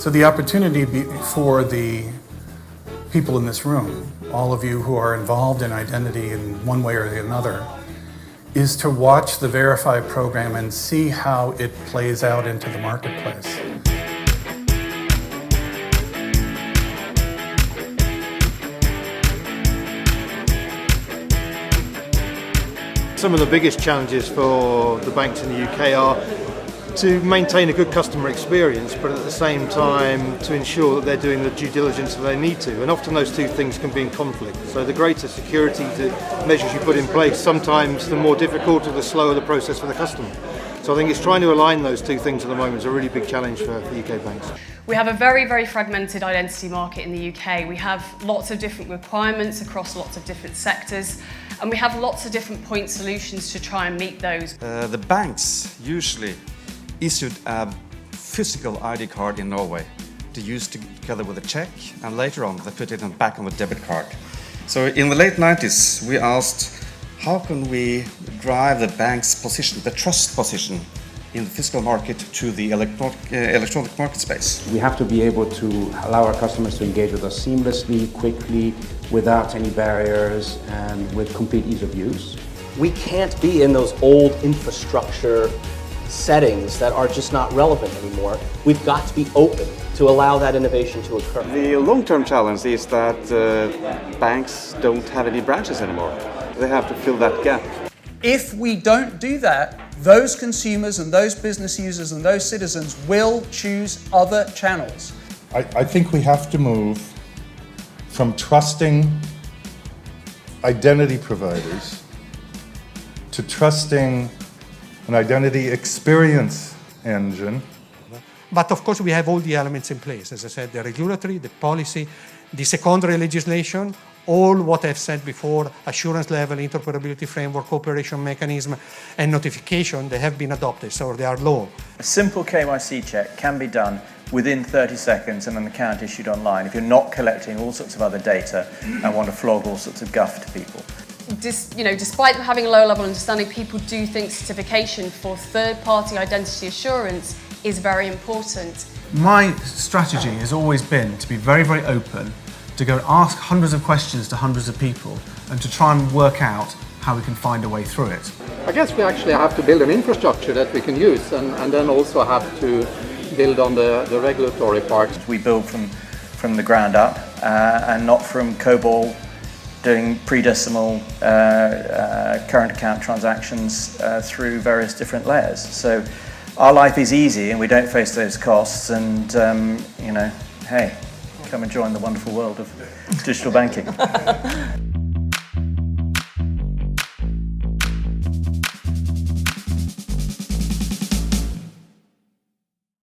So the opportunity for the people in this room, all of you who are involved in identity in one way or the another, is to watch the Verify program and see how it plays out into the marketplace. Some of the biggest challenges for the banks in the UK are to maintain a good customer experience, but at the same time to ensure that they're doing the due diligence that they need to. And often those two things can be in conflict. So the greater security measures you put in place, sometimes the more difficult or the slower the process for the customer. So I think it's trying to align those two things at the moment is a really big challenge for the UK banks. We have a very, very fragmented identity market in the UK. We have lots of different requirements across lots of different sectors, and we have lots of different point solutions to try and meet those. The banks usually issued a physical ID card in Norway to use together with a check, and later on they put it back on the debit card. So in the late 90s we asked, how can we drive the bank's position, the trust position in the physical market to the electronic market space? We have to be able to allow our customers to engage with us seamlessly, quickly, without any barriers, and with complete ease of use. We can't be in those old infrastructure settings that are just not relevant anymore. We've got to be open to allow that innovation to occur. The long-term challenge is that banks don't have any branches anymore. They have to fill that gap. If we don't do that, those consumers and those business users and those citizens will choose other channels. I think we have to move from trusting identity providers to trusting an identity experience engine. But of course we have all the elements in place, as I said, the regulatory, the policy, the secondary legislation, all what I've said before, assurance level, interoperability framework, cooperation mechanism, and notification, they have been adopted, so they are law. A simple KYC check can be done within 30 seconds and an account issued online if you're not collecting all sorts of other data and want to flog all sorts of guff to people. Despite having a low level understanding, people do think certification for third-party identity assurance is very important. My strategy has always been to be very, very open, to go and ask hundreds of questions to hundreds of people and to try and work out how we can find a way through it. I guess we actually have to build an infrastructure that we can use and then also have to build on the regulatory part. We build from the ground up and not from COBOL doing pre-decimal current account transactions through various different layers. So our life is easy and we don't face those costs, and hey, come and join the wonderful world of digital banking.